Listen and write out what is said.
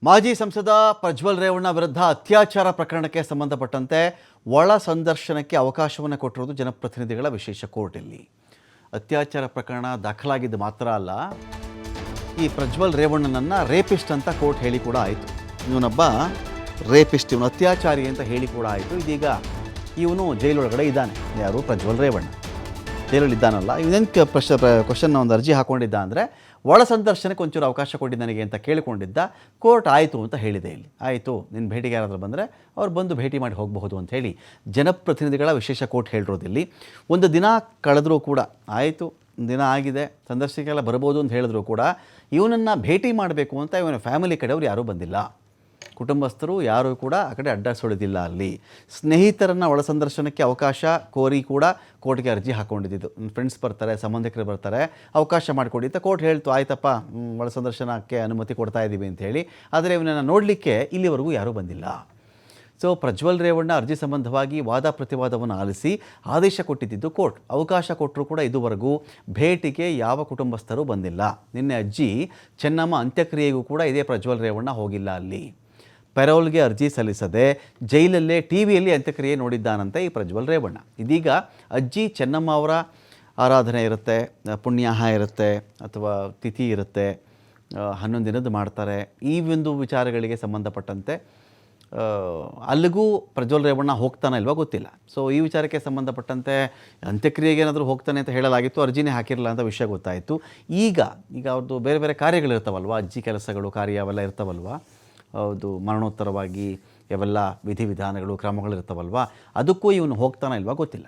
ಮಾಜಿ ಸಂಸದ ಪ್ರಜ್ವಲ್ ರೇವಣ್ಣ ವಿರುದ್ಧ ಅತ್ಯಾಚಾರ ಪ್ರಕರಣಕ್ಕೆ ಸಂಬಂಧಪಟ್ಟಂತೆ ಒಳ ಸಂದರ್ಶನಕ್ಕೆ ಅವಕಾಶವನ್ನು ಕೊಟ್ಟಿರುವುದು ಜನಪ್ರತಿನಿಧಿಗಳ ವಿಶೇಷ ಕೋರ್ಟ್. ಇಲ್ಲಿ ಅತ್ಯಾಚಾರ ಪ್ರಕರಣ ದಾಖಲಾಗಿದ್ದು ಮಾತ್ರ ಅಲ್ಲ, ಈ ಪ್ರಜ್ವಲ್ ರೇವಣ್ಣನನ್ನು ರೇಪಿಸ್ಟ್ ಅಂತ ಕೋರ್ಟ್ ಹೇಳಿ ಕೂಡ ಆಯಿತು. ಇವನೊಬ್ಬ ರೇಪಿಸ್ಟ್, ಇವನು ಅತ್ಯಾಚಾರಿ ಅಂತ ಹೇಳಿ ಕೂಡ ಆಯಿತು. ಇದೀಗ ಇವನು ಜೈಲೊಳಗಡೆ ಇದ್ದಾನೆ. ಯಾರು? ಪ್ರಜ್ವಲ್ ರೇವಣ್ಣ ಜೈಲಲ್ಲಿದ್ದಾನಲ್ಲ. ಇವನೇನು ಕ್ವಶನ್ ಒಂದು ಅರ್ಜಿ ಹಾಕ್ಕೊಂಡಿದ್ದ ಅಂದರೆ ಒಳ ಸಂದರ್ಶನಕ್ಕೆ ಒಂಚೂರು ಅವಕಾಶ ಕೊಡಿ ನನಗೆ ಅಂತ ಕೇಳಿಕೊಂಡಿದ್ದ. ಕೋರ್ಟ್ ಆಯಿತು ಅಂತ ಹೇಳಿದೆ. ಇಲ್ಲಿ ಆಯಿತು, ನಿನ್ನ ಭೇಟಿಗೆ ಯಾರಾದರೂ ಬಂದರೆ ಅವ್ರು ಬಂದು ಭೇಟಿ ಮಾಡಿ ಹೋಗಬಹುದು ಅಂತ ಹೇಳಿ ಜನಪ್ರತಿನಿಧಿಗಳ ವಿಶೇಷ ಕೋರ್ಟ್ ಹೇಳಿರೋದಿಲ್ಲಿ. ಒಂದು ದಿನ ಕಳೆದರೂ ಕೂಡ ಆಯಿತು, ದಿನ ಆಗಿದೆ, ಸಂದರ್ಶನಕ್ಕೆಲ್ಲ ಬರ್ಬೋದು ಅಂತ ಹೇಳಿದ್ರು ಕೂಡ ಇವನನ್ನು ಭೇಟಿ ಮಾಡಬೇಕು ಅಂತ ಇವನ ಫ್ಯಾಮಿಲಿ ಕಡೆಯವರು ಯಾರೂ ಬಂದಿಲ್ಲ. ಕುಟುಂಬಸ್ಥರು ಯಾರೂ ಕೂಡ ಆ ಕಡೆ ಅಡ್ಡ ಸುಳಿದಿಲ್ಲ. ಅಲ್ಲಿ ಸ್ನೇಹಿತರನ್ನು ಒಳ ಸಂದರ್ಶನಕ್ಕೆ ಅವಕಾಶ ಕೋರಿ ಕೂಡ ಕೋರ್ಟ್ಗೆ ಅರ್ಜಿ ಹಾಕ್ಕೊಂಡಿದ್ದು. ಫ್ರೆಂಡ್ಸ್ ಬರ್ತಾರೆ, ಸಂಬಂಧಿಕರು ಬರ್ತಾರೆ, ಅವಕಾಶ ಮಾಡಿಕೊಡಿ ಅಂತ ಕೋರ್ಟ್ ಹೇಳ್ತು. ಆಯ್ತಪ್ಪ, ಒಳ ಸಂದರ್ಶನಕ್ಕೆ ಅನುಮತಿ ಕೊಡ್ತಾ ಇದ್ದೀವಿ ಅಂತ ಹೇಳಿ. ಆದರೆ ಇವನನ್ನು ನೋಡಲಿಕ್ಕೆ ಇಲ್ಲಿವರೆಗೂ ಯಾರೂ ಬಂದಿಲ್ಲ. ಸೊ ಪ್ರಜ್ವಲ್ ರೇವಣ್ಣ ಅರ್ಜಿ ಸಂಬಂಧವಾಗಿ ವಾದ ಪ್ರತಿವಾದವನ್ನು ಆಲಿಸಿ ಆದೇಶ ಕೊಟ್ಟಿದ್ದು ಕೋರ್ಟ್. ಅವಕಾಶ ಕೊಟ್ಟರೂ ಕೂಡ ಇದುವರೆಗೂ ಭೇಟಿಗೆ ಯಾವ ಕುಟುಂಬಸ್ಥರು ಬಂದಿಲ್ಲ. ನಿನ್ನೆ ಅಜ್ಜಿ ಚೆನ್ನಮ್ಮ ಅಂತ್ಯಕ್ರಿಯೆಗೂ ಕೂಡ ಇದೇ ಪ್ರಜ್ವಲ್ ರೇವಣ್ಣ ಹೋಗಿಲ್ಲ. ಅಲ್ಲಿ ಪೆರೋಲ್ಗೆ ಅರ್ಜಿ ಸಲ್ಲಿಸದೆ ಜೈಲಲ್ಲೇ ಟಿವಿಯಲ್ಲಿ ಅಂತ್ಯಕ್ರಿಯೆ ನೋಡಿದ್ದಾನಂತೆ ಈ ಪ್ರಜ್ವಲ್ ರೇವಣ್ಣ. ಇದೀಗ ಅಜ್ಜಿ ಚೆನ್ನಮ್ಮ ಅವರ ಆರಾಧನೆ ಇರುತ್ತೆ, ಪುಣ್ಯಾಹ ಇರುತ್ತೆ, ಅಥವಾ ತಿಥಿ ಇರುತ್ತೆ, 11 ದಿನದ್ದು ಮಾಡ್ತಾರೆ. ಈ ಒಂದು ವಿಚಾರಗಳಿಗೆ ಸಂಬಂಧಪಟ್ಟಂತೆ ಅಲ್ಲಿಗೂ ಪ್ರಜ್ವಲ್ ರೇವಣ್ಣ ಹೋಗ್ತಾನೆ ಇಲ್ವಾ ಗೊತ್ತಿಲ್ಲ. ಸೊ ಈ ವಿಚಾರಕ್ಕೆ ಸಂಬಂಧಪಟ್ಟಂತೆ ಅಂತ್ಯಕ್ರಿಯೆಗೆ ಏನಾದರೂ ಹೋಗ್ತಾನೆ ಅಂತ ಹೇಳಲಾಗಿತ್ತು, ಅರ್ಜಿನೇ ಹಾಕಿರಲ್ಲ ಅಂತ ವಿಷಯ ಗೊತ್ತಾಯಿತು. ಈಗ ಅವ್ರದ್ದು ಬೇರೆ ಬೇರೆ ಕಾರ್ಯಗಳಿರ್ತಾವಲ್ವ, ಅಜ್ಜಿ ಕೆಲಸಗಳು ಕಾರ್ಯ ಅವೆಲ್ಲ ಇರ್ತಾವಲ್ವ, ಹೌದು, ಮರಣೋತ್ತರವಾಗಿ ಯಾವೆಲ್ಲ ವಿಧಿವಿಧಾನಗಳು ಕ್ರಮಗಳಿರ್ತಾವಲ್ವ, ಅದಕ್ಕೂ ಇವನು ಹೋಗ್ತಾನೆ ಇಲ್ವಾ ಗೊತ್ತಿಲ್ಲ.